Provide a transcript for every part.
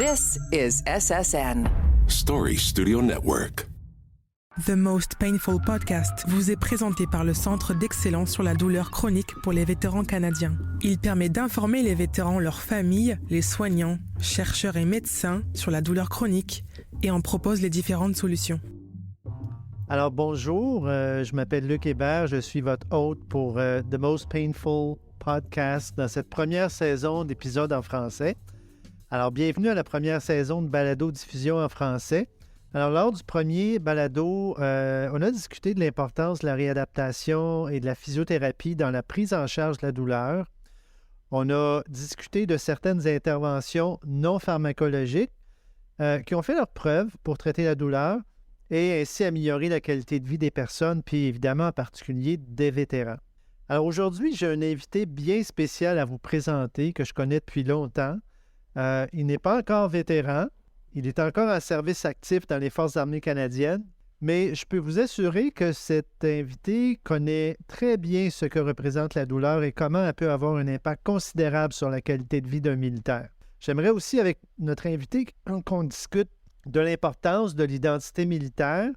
This is SSN. Story Studio Network. The Most Painful Podcast vous est présenté par le Centre d'excellence sur la douleur chronique pour les vétérans canadiens. Il permet d'informer les vétérans, leurs familles, les soignants, chercheurs et médecins sur la douleur chronique et en propose les différentes solutions. Alors bonjour, je m'appelle Luc Hébert, je suis votre hôte pour The Most Painful Podcast dans cette première saison d'épisodes en français. Alors bienvenue à la première saison de balado-diffusion en français. Alors, lors du premier balado, on a discuté de l'importance de la réadaptation et de la physiothérapie dans la prise en charge de la douleur. On a discuté de certaines interventions non pharmacologiques qui ont fait leurs preuves pour traiter la douleur et ainsi améliorer la qualité de vie des personnes, puis évidemment en particulier des vétérans. Alors aujourd'hui, j'ai un invité bien spécial à vous présenter que je connais depuis longtemps. Il n'est pas encore vétéran. Il est encore en service actif dans les Forces armées canadiennes, mais je peux vous assurer que cet invité connaît très bien ce que représente la douleur et comment elle peut avoir un impact considérable sur la qualité de vie d'un militaire. J'aimerais aussi, avec notre invité, qu'on discute de l'importance de l'identité militaire,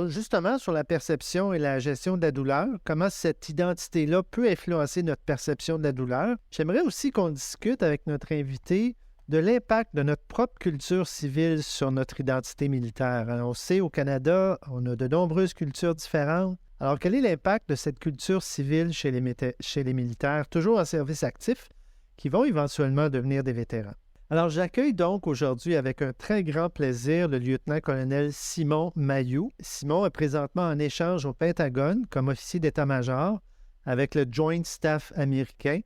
justement sur la perception et la gestion de la douleur, comment cette identité-là peut influencer notre perception de la douleur. J'aimerais aussi qu'on discute avec notre invité de l'impact de notre propre culture civile sur notre identité militaire. Alors, on sait, au Canada, on a de nombreuses cultures différentes. Alors, quel est l'impact de cette culture civile chez les militaires, toujours en service actif, qui vont éventuellement devenir des vétérans? Alors, j'accueille donc aujourd'hui avec un très grand plaisir le lieutenant-colonel Simon Mailloux. Simon est présentement en échange au Pentagone comme officier d'état-major avec le Joint Staff américain.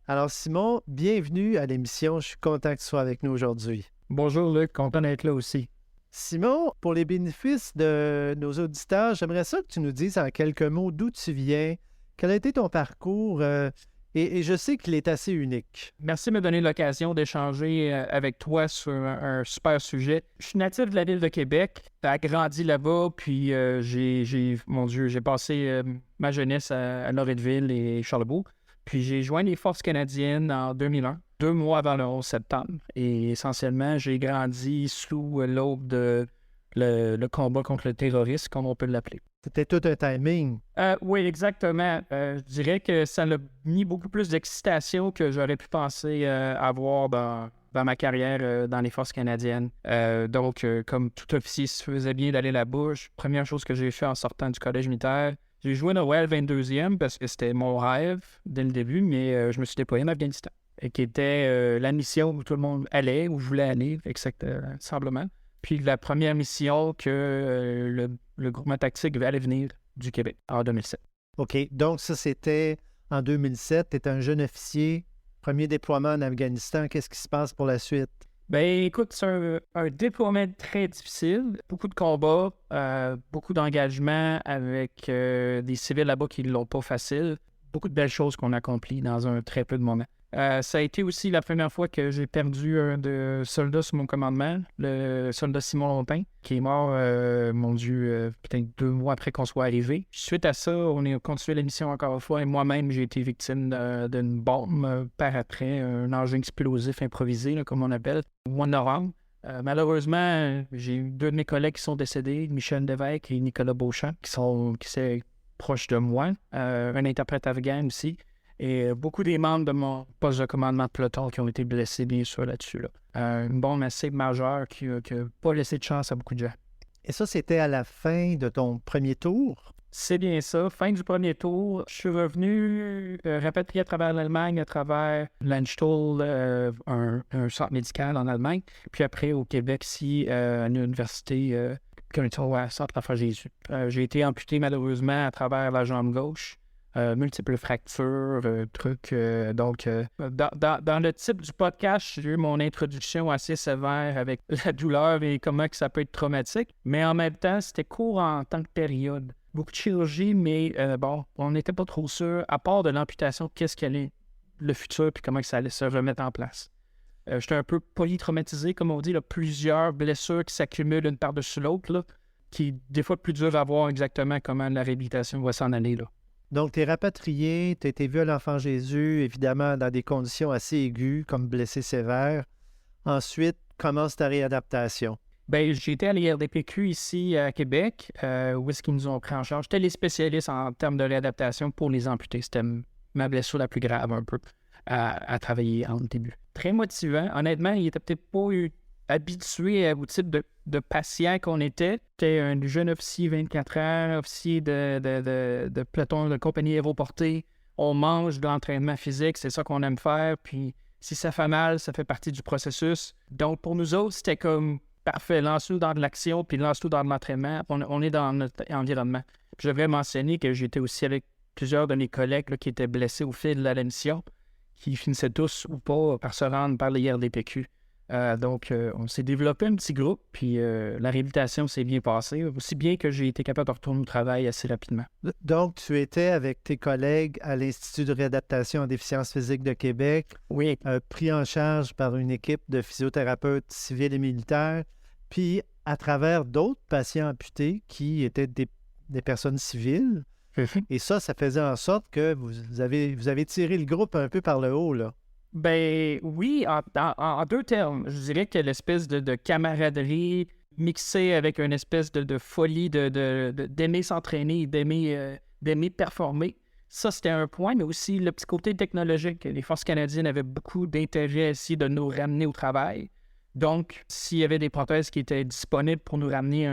Alors Simon, bienvenue à l'émission. Je suis content que tu sois avec nous aujourd'hui. Bonjour Luc, content d'être là aussi. Simon, pour les bénéfices de nos auditeurs, j'aimerais ça que tu nous dises en quelques mots d'où tu viens, quel a été ton parcours et je sais qu'il est assez unique. Merci de me donner l'occasion d'échanger avec toi sur un super sujet. Je suis natif de la ville de Québec, j'ai grandi là-bas, puis j'ai passé ma jeunesse à Loretteville et Charlebourg. Puis j'ai joint les Forces canadiennes en 2001, 2 mois avant le 11 septembre. Et essentiellement, j'ai grandi sous l'aube de le combat contre le terrorisme, comme on peut l'appeler. C'était tout un timing. Oui, exactement. Je dirais que ça a mis beaucoup plus d'excitation que j'aurais pu penser avoir dans ma carrière dans les Forces canadiennes. Donc, comme tout officier se faisait bien d'aller là-bas, première chose que j'ai fait en sortant du collège militaire, j'ai joué au Royal 22e parce que c'était mon rêve dès le début, mais je me suis déployé en Afghanistan, qui était la mission où tout le monde allait, où je voulais aller, simplement. Puis la première mission que le groupement tactique allait venir du Québec en 2007. OK, donc ça c'était en 2007, tu es un jeune officier, premier déploiement en Afghanistan, qu'est-ce qui se passe pour la suite? Ben écoute, c'est un déploiement très difficile, beaucoup de combats, beaucoup d'engagement avec des civils là-bas qui ne l'ont pas facile, beaucoup de belles choses qu'on a accomplies dans un très peu de moments. Ça a été aussi la première fois que j'ai perdu un de soldats sous mon commandement, le soldat Simon Lontin, qui est mort, peut-être 2 mois après qu'on soit arrivé. Suite à ça, on a continué la mission encore une fois et moi-même, j'ai été victime d'une bombe par après, un engin explosif improvisé, là, comme on appelle, au mois de novembre. Malheureusement, j'ai eu 2 de mes collègues qui sont décédés, Michel Lévesque et Nicolas Beauchamp, qui sont proches de moi, un interprète afghan aussi. Et beaucoup des membres de mon poste de commandement de peloton qui ont été blessés, bien sûr, là-dessus. Une bombe assez majeure qui n'a pas laissé de chance à beaucoup de gens. Et ça, c'était à la fin de ton premier tour? C'est bien ça. Fin du premier tour, je suis revenu rapatrié à travers l'Allemagne, à travers Landstuhl, un centre médical en Allemagne. Puis après, au Québec, ici, à l'université Centre Enfant Jésus. J'ai été amputé, malheureusement, à travers la jambe gauche. Multiples fractures, Donc, dans le type du podcast, j'ai eu mon introduction assez sévère avec la douleur et comment que ça peut être traumatique. Mais en même temps, c'était court en tant que période. Beaucoup de chirurgie, mais on n'était pas trop sûr, à part de l'amputation, qu'est-ce qu'allait le futur puis comment que ça allait se remettre en place. J'étais un peu polytraumatisé, comme on dit, là, plusieurs blessures qui s'accumulent une par-dessus l'autre, là, qui est des fois plus dur à voir exactement comment la réhabilitation va s'en aller, là. Donc, tu es rapatrié, tu as été vu à l'Enfant Jésus, évidemment dans des conditions assez aiguës, comme blessé sévère. Ensuite, commence ta réadaptation? Ben, j'ai été à l'IRDPQ ici à Québec, où est-ce qu'ils nous ont pris en charge. J'étais les spécialistes en termes de réadaptation pour les amputés. C'était ma blessure la plus grave un peu à travailler en début. Très motivant. Honnêtement, il était peut-être pas habitué au type de patient qu'on était. J'étais un jeune officier 24 ans, officier de peloton de compagnie aéroportée. On mange de l'entraînement physique, c'est ça qu'on aime faire. Puis si ça fait mal, ça fait partie du processus. Donc pour nous autres, c'était comme parfait, lance-nous dans de l'action, puis lance-nous dans de l'entraînement. On est dans notre environnement. Puis je devrais mentionner que j'étais aussi avec plusieurs de mes collègues là, qui étaient blessés au fil de la mission, qui finissaient tous ou pas par se rendre par l'IRDPQ. Donc, on s'est développé un petit groupe, puis la réhabilitation s'est bien passée, aussi bien que j'ai été capable de retourner au travail assez rapidement. Donc, tu étais avec tes collègues à l'Institut de réadaptation en déficience physique de Québec, Oui, pris en charge par une équipe de physiothérapeutes civils et militaires, puis à travers d'autres patients amputés qui étaient des personnes civiles. Et ça faisait en sorte que vous avez tiré le groupe un peu par le haut, là. ben oui, en deux termes. Je dirais que l'espèce de camaraderie mixée avec une espèce de folie d'aimer s'entraîner, d'aimer performer, ça c'était un point, mais aussi le petit côté technologique. Les Forces canadiennes avaient beaucoup d'intérêt à essayer de nous ramener au travail. Donc, s'il y avait des prothèses qui étaient disponibles pour nous ramener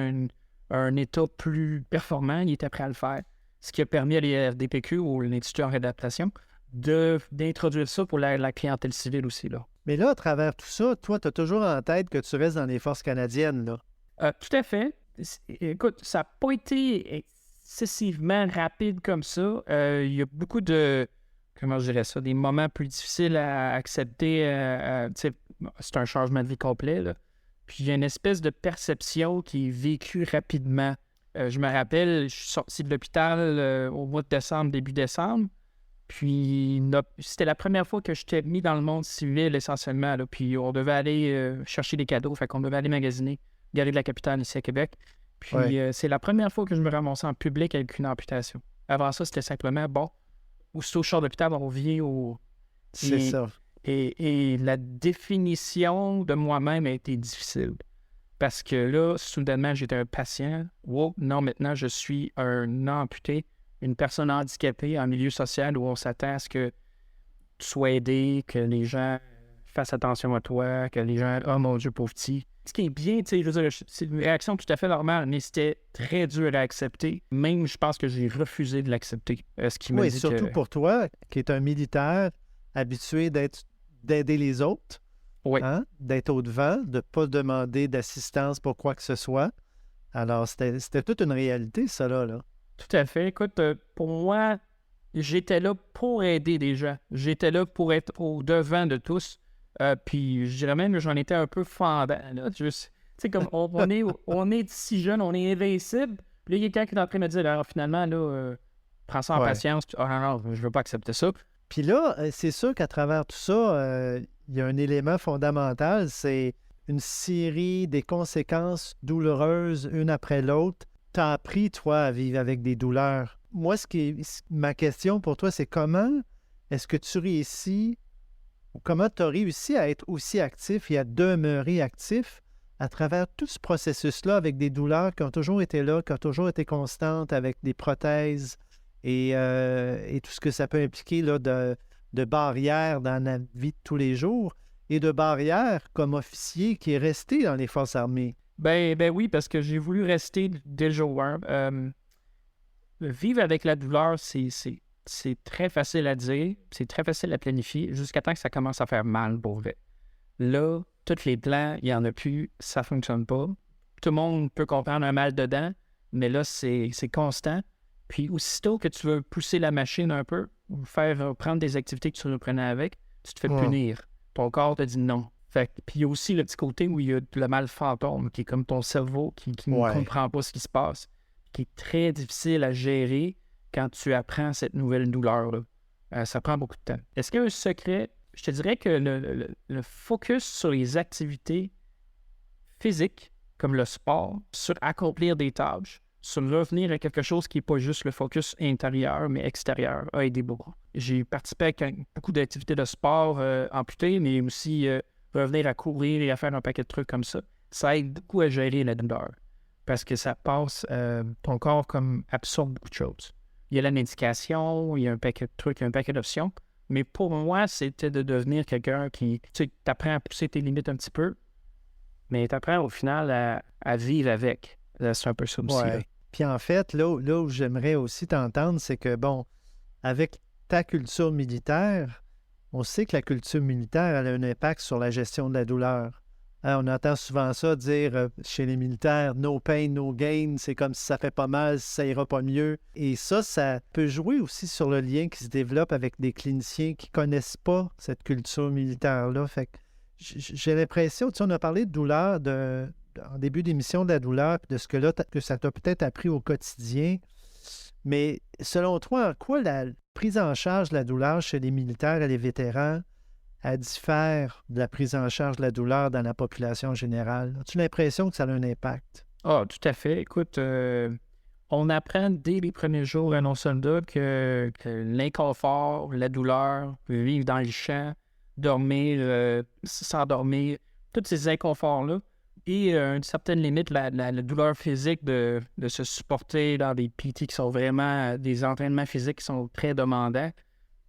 à un état plus performant, ils étaient prêts à le faire. Ce qui a permis à l'IRDPQ ou l'Institut en réadaptation d'introduire ça pour la clientèle civile aussi, là. Mais là, à travers tout ça, toi, tu as toujours en tête que tu restes dans les forces canadiennes, là. Tout à fait. Écoute, ça n'a pas été excessivement rapide comme ça. Il y a beaucoup comment je dirais ça, des moments plus difficiles à accepter. Tu sais, c'est un changement de vie complet, là. Puis il y a une espèce de perception qui est vécue rapidement. Je me rappelle, je suis sorti de l'hôpital au mois de décembre, début décembre. Puis c'était la première fois que j'étais mis dans le monde civil essentiellement, là. Puis on devait aller chercher des cadeaux, fait qu'on devait aller magasiner, Galerie de la Capitale ici à Québec. Puis c'est la première fois que je me ramassais en public avec une amputation. Avant ça, c'était simplement, bon, aussitôt je sors de l'hôpital, on revient au... C'est ça. Et la définition de moi-même a été difficile. Parce que là, soudainement, j'étais un patient. Wow, non, maintenant, je suis un amputé, une personne handicapée en milieu social où on s'attend à ce que tu sois aidé, que les gens fassent attention à toi, que les gens, oh mon Dieu, pauvre petit. Ce qui est bien, tu sais, je veux dire, c'est une réaction tout à fait normale, mais c'était très dur à accepter. Même, je pense que j'ai refusé de l'accepter. Ce qui me Oui, dit surtout pour toi, qui est un militaire habitué d'aider les autres, Oui. hein, d'être au-devant, de ne pas demander d'assistance pour quoi que ce soit. Alors, c'était toute une réalité, ça, là. Tout à fait. Écoute, pour moi, j'étais là pour aider des gens. J'étais là pour être au-devant de tous. Puis, je dirais même que j'en étais un peu fendant. Tu sais, comme on est si jeune, on est invincible. Puis là, il y a quelqu'un qui est en train de me dire, alors finalement, là, prends ça en patience. Puis, oh non, je veux pas accepter ça. Puis là, c'est sûr qu'à travers tout ça, il y a un élément fondamental, c'est une série des conséquences douloureuses, une après l'autre. T'as appris, toi, à vivre avec des douleurs. Moi, ma question pour toi, c'est comment est-ce que tu réussis, ou comment tu as réussi à être aussi actif et à demeurer actif à travers tout ce processus-là avec des douleurs qui ont toujours été là, qui ont toujours été constantes, avec des prothèses et tout ce que ça peut impliquer là, de barrières dans la vie de tous les jours et de barrières comme officier qui est resté dans les forces armées. Ben oui, parce que j'ai voulu rester dès le jour 1. Vivre avec la douleur, c'est très facile à dire, c'est très facile à planifier, jusqu'à temps que ça commence à faire mal pour vrai. Là, tous les plans, il n'y en a plus, ça ne fonctionne pas. Tout le monde peut comprendre un mal dedans, mais là, c'est constant. Puis aussitôt que tu veux pousser la machine un peu, ou prendre des activités que tu reprenais avec, tu te fais punir. Ton corps te dit non. Puis il y a aussi le petit côté où il y a le mal fantôme, qui est comme ton cerveau qui ne comprend pas ce qui se passe, qui est très difficile à gérer quand tu apprends cette nouvelle douleur-là. Ça prend beaucoup de temps. Est-ce qu'il y a un secret? Je te dirais que le focus sur les activités physiques, comme le sport, sur accomplir des tâches, sur revenir à quelque chose qui n'est pas juste le focus intérieur, mais extérieur, a aidé beaucoup. J'ai participé à beaucoup d'activités de sport amputées, mais aussi revenir à courir et à faire un paquet de trucs comme ça aide beaucoup à gérer la douleur. Parce que ça passe, ton corps comme absorbe beaucoup de choses. Il y a la médication, il y a un paquet de trucs, il y a un paquet d'options. Mais pour moi, c'était de devenir quelqu'un qui, tu sais, t'apprends à pousser tes limites un petit peu, mais t'apprends au final à vivre avec. Là, c'est un peu ça aussi. Là. Puis en fait, là où j'aimerais aussi t'entendre, c'est que, bon, avec ta culture militaire, on sait que la culture militaire elle a un impact sur la gestion de la douleur. Hein, on entend souvent ça dire chez les militaires, no pain, no gain, c'est comme si ça fait pas mal, si ça ira pas mieux. Et ça peut jouer aussi sur le lien qui se développe avec des cliniciens qui connaissent pas cette culture militaire-là. Fait que j'ai l'impression, tu sais, on a parlé de douleur en début d'émission de la douleur, puis de ce que ça t'a peut-être appris au quotidien. Mais selon toi, en quoi la prise en charge de la douleur chez les militaires et les vétérans elle diffère de la prise en charge de la douleur dans la population générale? As-tu l'impression que ça a un impact? Ah, tout à fait. Écoute, on apprend dès les premiers jours à nos soldats que l'inconfort, la douleur, vivre dans les champs, dormir, s'endormir, tous ces inconforts-là, et une certaine limite, la douleur physique de se supporter dans des PT qui sont vraiment des entraînements physiques qui sont très demandants,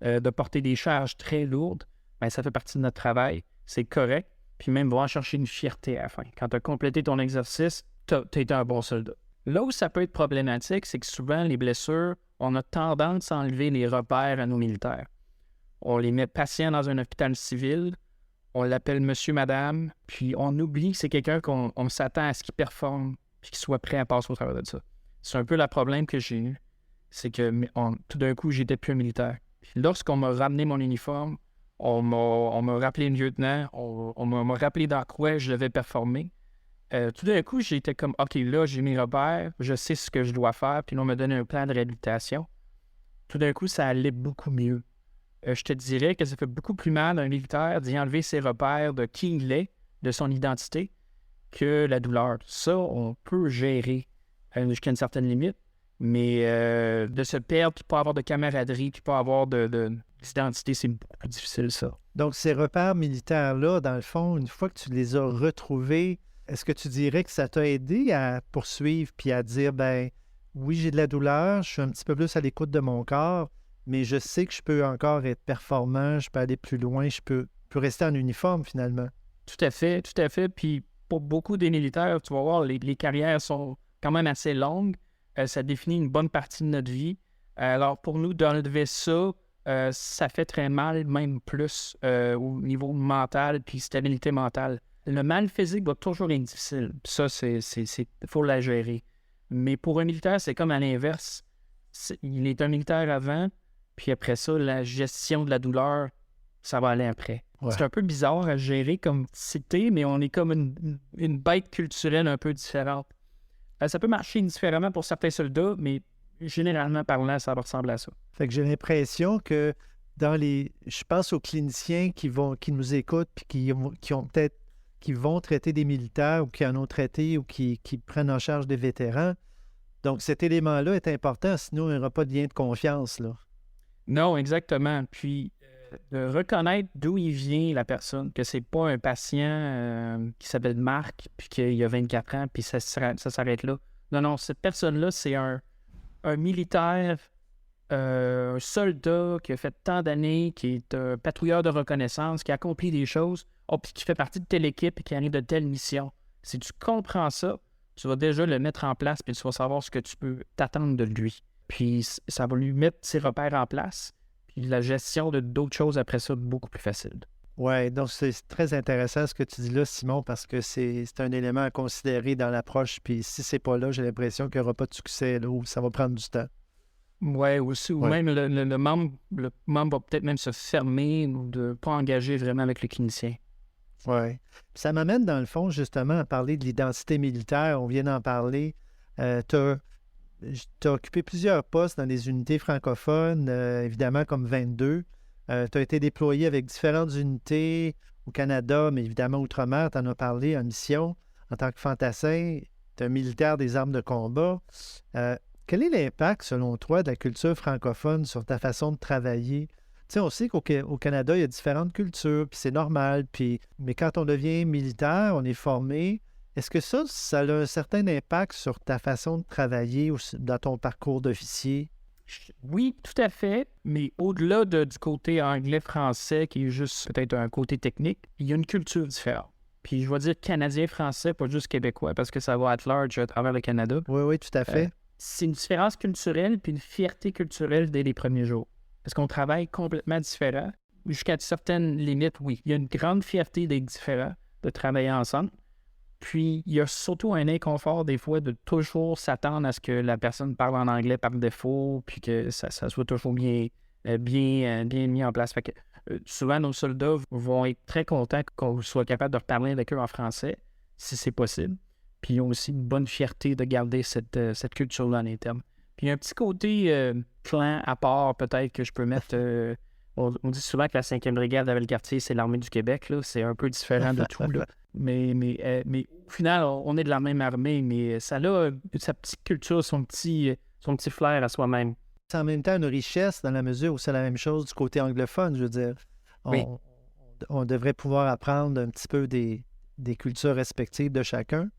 de porter des charges très lourdes, bien, ça fait partie de notre travail, c'est correct, puis même va chercher une fierté à la fin. Quand tu as complété ton exercice, tu as été un bon soldat. Là où ça peut être problématique, c'est que souvent, les blessures, on a tendance à enlever les repères à nos militaires. On les met patients dans un hôpital civil, on l'appelle monsieur, madame, puis on oublie que c'est quelqu'un qu'on s'attend à ce qu'il performe puis qu'il soit prêt à passer au travers de ça. C'est un peu le problème que j'ai eu, c'est que tout d'un coup, j'étais plus un militaire. Puis lorsqu'on m'a ramené mon uniforme, on m'a rappelé le lieutenant, on m'a rappelé dans quoi je devais performer. Tout d'un coup, j'étais comme, OK, là, j'ai mes repères, je sais ce que je dois faire, puis là, on m'a donné un plan de réhabilitation. Tout d'un coup, ça allait beaucoup mieux. Je te dirais que ça fait beaucoup plus mal à un militaire d'y enlever ses repères de qui il est, de son identité, que la douleur. Ça, on peut gérer jusqu'à une certaine limite, mais de se perdre, puis pas avoir de camaraderie, puis pas avoir d'identité, c'est beaucoup plus difficile, ça. Donc, ces repères militaires-là, dans le fond, une fois que tu les as retrouvés, est-ce que tu dirais que ça t'a aidé à poursuivre puis à dire, ben oui, j'ai de la douleur, je suis un petit peu plus à l'écoute de mon corps, mais je sais que je peux encore être performant, je peux aller plus loin, je peux rester en uniforme finalement? Tout à fait, tout à fait. Puis pour beaucoup des militaires, tu vas voir, les carrières sont quand même assez longues. Ça définit une bonne partie de notre vie. Alors pour nous, d'enlever ça, ça fait très mal, même plus au niveau mental puis stabilité mentale. Le mal physique va toujours être difficile. Ça, il faut la gérer. Mais pour un militaire, c'est comme à l'inverse. Il est un militaire avant, puis après ça, la gestion de la douleur, ça va aller après. Ouais. C'est un peu bizarre à gérer comme cité, mais on est comme une bête culturelle un peu différente. Ça peut marcher différemment pour certains soldats, mais généralement parlant, ça ressemble à ça. Fait que j'ai l'impression que je pense aux cliniciens qui nous écoutent puis qui vont traiter des militaires ou qui en ont traité ou qui prennent en charge des vétérans. Donc, cet élément-là est important, sinon il n'y aura pas de lien de confiance, là. Non, exactement. Puis, de reconnaître d'où il vient, la personne, que c'est pas un patient qui s'appelle Marc, puis qu'il a 24 ans, puis ça s'arrête là. Non, cette personne-là, c'est un militaire, un soldat qui a fait tant d'années, qui est un patrouilleur de reconnaissance, qui a accompli des choses, puis qui fait partie de telle équipe et qui arrive de telle mission. Si tu comprends ça, tu vas déjà le mettre en place, puis tu vas savoir ce que tu peux t'attendre de lui. Puis ça va lui mettre ses repères en place, puis la gestion de d'autres choses après ça, beaucoup plus facile. Oui, donc c'est très intéressant ce que tu dis là, Simon, parce que c'est un élément à considérer dans l'approche, puis si c'est pas là, j'ai l'impression qu'il n'y aura pas de succès, là, ou ça va prendre du temps. Oui, aussi, ou même le membre va peut-être même se fermer ou de ne pas engager vraiment avec le clinicien. Oui. Ça m'amène, dans le fond, justement, à parler de l'identité militaire. On vient d'en parler. Tu as occupé plusieurs postes dans des unités francophones, évidemment, comme 22. Tu as été déployé avec différentes unités au Canada, mais évidemment, outre-mer, tu en as parlé en mission. En tant que fantassin, tu es un militaire des armes de combat. Quel est l'impact, selon toi, de la culture francophone sur ta façon de travailler? sais, on sait qu'au Canada, il y a différentes cultures, puis c'est normal. Mais quand on devient militaire, on est formé. Est-ce que ça a un certain impact sur ta façon de travailler ou dans ton parcours d'officier? Oui, tout à fait, mais au-delà du côté anglais-français, qui est juste peut-être un côté technique, il y a une culture différente. Puis je vais dire canadien-français, pas juste québécois, parce que ça va at large à travers le Canada. Oui, oui, tout à fait. C'est une différence culturelle puis une fierté culturelle dès les premiers jours. Parce qu'on travaille complètement différent. Jusqu'à certaines limites, oui. Il y a une grande fierté d'être différent, de travailler ensemble. Puis, il y a surtout un inconfort des fois de toujours s'attendre à ce que la personne parle en anglais par défaut, puis que ça soit toujours bien mis en place. Fait que, souvent, nos soldats vont être très contents qu'on soit capable de reparler avec eux en français, si c'est possible. Puis, ils ont aussi une bonne fierté de garder cette culture-là en interne. Puis, il y a un petit côté clan à part, peut-être, que je peux mettre... on dit souvent que la 5e brigade de Valcartier, c'est l'armée du Québec. Là. C'est un peu différent de tout. Là. Mais au final, on est de la même armée, mais ça a sa petite culture, son petit flair à soi-même. C'est en même temps une richesse dans la mesure où c'est la même chose du côté anglophone, je veux dire. On devrait pouvoir apprendre un petit peu des cultures respectives de chacun.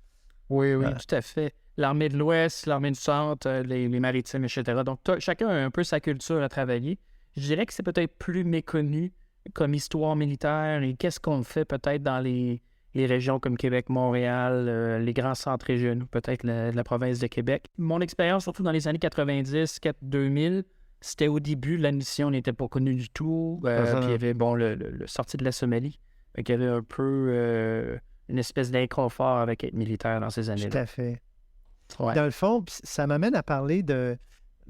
Oui, tout à fait. L'armée de l'Ouest, l'armée du Centre, les maritimes, etc. Donc, chacun a un peu sa culture à travailler. Je dirais que c'est peut-être plus méconnu comme histoire militaire et qu'est-ce qu'on fait peut-être dans les régions comme Québec, Montréal, les grands centres régionaux, peut-être la province de Québec. Mon expérience, surtout dans les années 90, 2000, c'était au début, la mission n'était pas connue du tout. Puis il y avait, le sorti de la Somalie. Il y avait un peu une espèce d'inconfort avec être militaire dans ces années-là. Tout à fait. Ouais. Dans le fond, ça m'amène à parler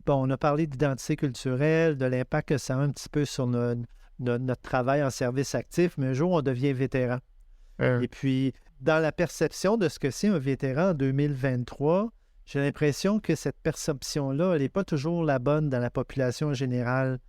on a parlé d'identité culturelle, de l'impact que ça a un petit peu sur notre travail en service actif, mais un jour, on devient vétéran. Et puis, dans la perception de ce que c'est un vétéran en 2023, j'ai l'impression que cette perception-là, elle n'est pas toujours la bonne dans la population générale.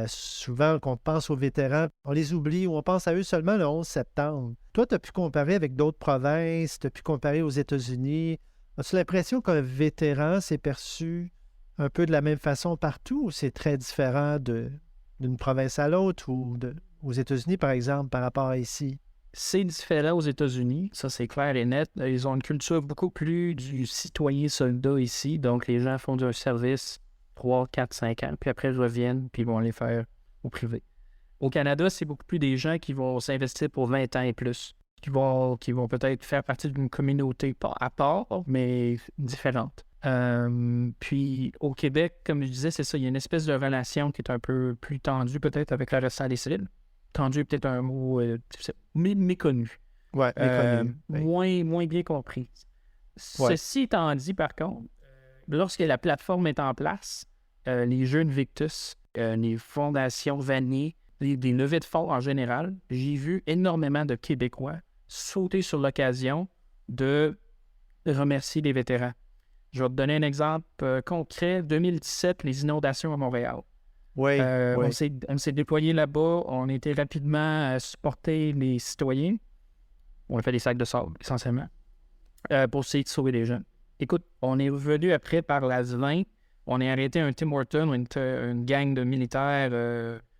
Souvent, quand on pense aux vétérans, on les oublie ou on pense à eux seulement le 11 septembre. Toi, tu as pu comparer avec d'autres provinces, tu as pu comparer aux États-Unis. As-tu l'impression qu'un vétéran s'est perçu un peu de la même façon partout ou c'est très différent d'une province à l'autre ou aux États-Unis, par exemple, par rapport à ici? C'est différent aux États-Unis, ça c'est clair et net. Ils ont une culture beaucoup plus du citoyen-soldat ici, donc les gens font du service 3, 4, 5 ans, puis après ils reviennent, puis ils vont les faire au privé. Au Canada, c'est beaucoup plus des gens qui vont s'investir pour 20 ans et plus, qui vont peut-être faire partie d'une communauté pas à part, mais différente. Puis au Québec, comme je disais, c'est ça, il y a une espèce de relation qui est un peu plus tendue peut-être avec le restant des civils. Tendu est peut-être un mot méconnu. Oui, méconnu. Moins bien compris. Ouais. Ceci étant dit, par contre, lorsque la plateforme est en place, les jeux Invictus, les fondations Vanier, des levées de fonds en général, j'ai vu énormément de Québécois sauter sur l'occasion de remercier les vétérans. Je vais te donner un exemple concret. 2017, les inondations à Montréal. Oui, On s'est déployé là-bas. On a été rapidement à supporter les citoyens. On a fait des sacs de sable, essentiellement, pour essayer de sauver les gens. Écoute, on est revenu après par la 20. On a arrêté un Tim Horton, une gang de militaires,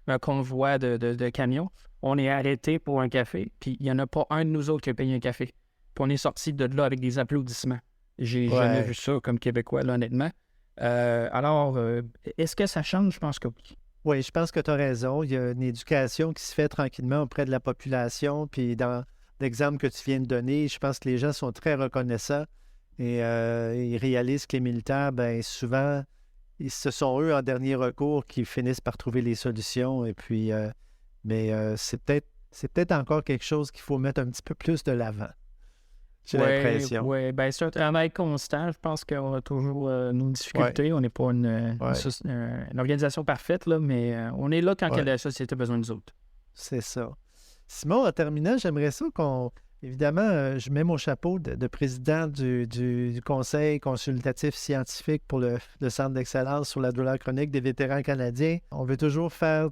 un convoi de camions. On est arrêté pour un café, puis il n'y en a pas un de nous autres qui a payé un café. Puis on est sorti de là avec des applaudissements. J'ai jamais vu ça comme Québécois, là, honnêtement. Alors, est-ce que ça change? Je pense que oui. Oui, je pense que tu as raison. Il y a une éducation qui se fait tranquillement auprès de la population. Puis dans l'exemple que tu viens de donner, je pense que les gens sont très reconnaissants et ils réalisent que les militaires, bien souvent, ce sont eux en dernier recours qui finissent par trouver les solutions. Et puis, c'est peut-être encore quelque chose qu'il faut mettre un petit peu plus de l'avant. J'ai l'impression. Oui, bien c'est un travail constant. Je pense qu'on a toujours nos difficultés. On n'est pas une organisation parfaite, là, mais on est là quand la société a besoin de nous autres. C'est ça. Simon, en terminant, j'aimerais ça évidemment, je mets mon chapeau de président du Conseil consultatif scientifique pour le Centre d'excellence sur la douleur chronique des vétérans canadiens. On veut toujours faire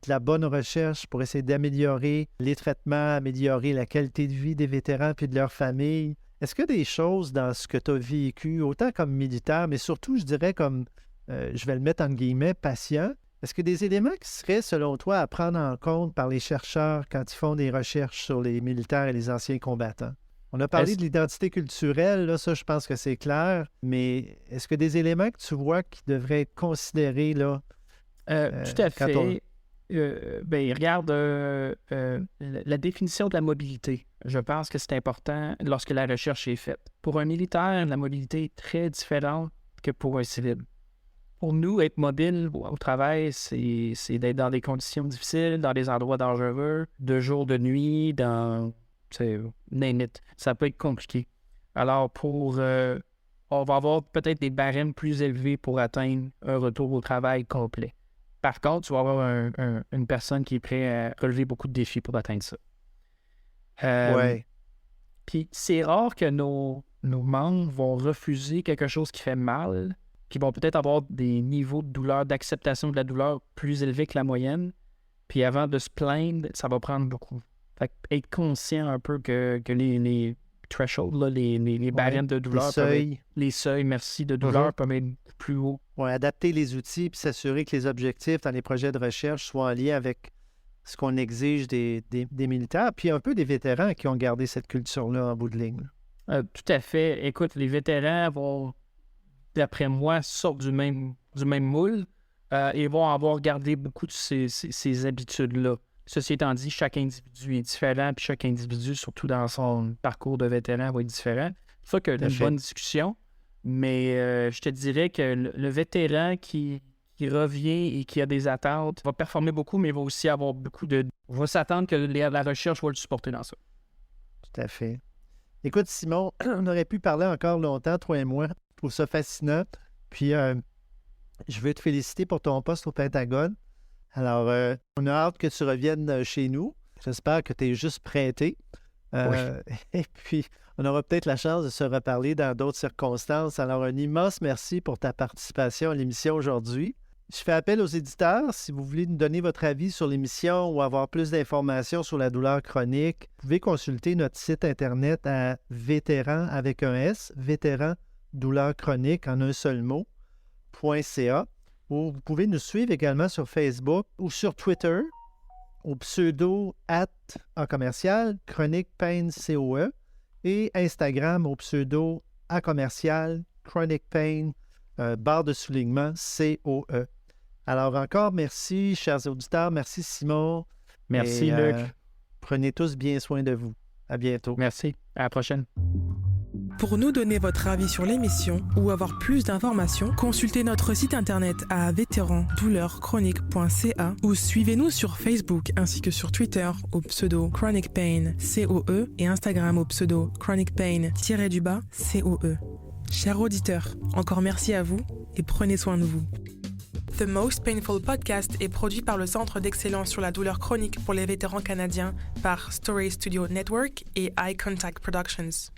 de la bonne recherche pour essayer d'améliorer les traitements, améliorer la qualité de vie des vétérans puis de leurs familles. Est-ce qu'il y a des choses dans ce que tu as vécu, autant comme militaire, mais surtout, je dirais, comme, je vais le mettre en guillemets, patient, Est-ce que des éléments qui seraient, selon toi, à prendre en compte par les chercheurs quand ils font des recherches sur les militaires et les anciens combattants? On a parlé de l'identité culturelle, là, ça, je pense que c'est clair, mais est-ce que des éléments que tu vois qui devraient être considérés, là? Tout à fait. Regarde la définition de la mobilité. Je pense que c'est important lorsque la recherche est faite. Pour un militaire, la mobilité est très différente que pour un civil. Pour nous, être mobile au travail, c'est d'être dans des conditions difficiles, dans des endroits dangereux, de jour, de nuit, name it. Ça peut être compliqué. Alors, on va avoir peut-être des barèmes plus élevés pour atteindre un retour au travail complet. Par contre, tu vas avoir une personne qui est prête à relever beaucoup de défis pour atteindre ça. Oui. Puis c'est rare que nos membres vont refuser quelque chose qui fait mal, qui vont peut-être avoir des niveaux de douleur, d'acceptation de la douleur plus élevés que la moyenne. Puis avant de se plaindre, ça va prendre beaucoup. Fait que être conscient un peu que les thresholds, là, les barèmes de douleur, les seuils, de douleur peuvent être plus hauts. Oui, adapter les outils puis s'assurer que les objectifs dans les projets de recherche soient en lien avec ce qu'on exige des militaires, puis un peu des vétérans qui ont gardé cette culture-là en bout de ligne. Tout à fait. Écoute, les vétérans vont, d'après moi, sortent du même moule et vont avoir gardé beaucoup de ces habitudes-là. Ceci étant dit, chaque individu est différent, puis chaque individu, surtout dans son parcours de vétéran, va être différent. C'est ça qu'il y a une bonne discussion, mais je te dirais que le vétéran qui revient et qui a des attentes va performer beaucoup, mais va aussi avoir va s'attendre que la recherche va le supporter dans ça. Tout à fait. Écoute, Simon, on aurait pu parler encore longtemps, toi et moi. Je trouve ça fascinant. Puis, je veux te féliciter pour ton poste au Pentagone. Alors, on a hâte que tu reviennes chez nous. J'espère que tu es juste prêté. Oui. Et puis, on aura peut-être la chance de se reparler dans d'autres circonstances. Alors, un immense merci pour ta participation à l'émission aujourd'hui. Je fais appel aux éditeurs. Si vous voulez nous donner votre avis sur l'émission ou avoir plus d'informations sur la douleur chronique, vous pouvez consulter notre site Internet à vétéran avec un S, vétéran douleur chronique en un seul mot, .ca. Ou vous pouvez nous suivre également sur Facebook ou sur Twitter au pseudo @chronique pain COE et Instagram au pseudo @chronique pain barre de soulignement COE. Alors encore merci, chers auditeurs. Merci, Simon. Merci, Luc. Prenez tous bien soin de vous. À bientôt. Merci. À la prochaine. Pour nous donner votre avis sur l'émission ou avoir plus d'informations, consultez notre site internet à vétérandouleurechronique.ca ou suivez-nous sur Facebook ainsi que sur Twitter au pseudo Chronic Pain COE et Instagram au pseudo Chronic Pain_COE. Chers auditeurs, encore merci à vous et prenez soin de vous. The Most Painful Podcast est produit par le Centre d'excellence sur la douleur chronique pour les vétérans canadiens par Story Studio Network et Eye Contact Productions.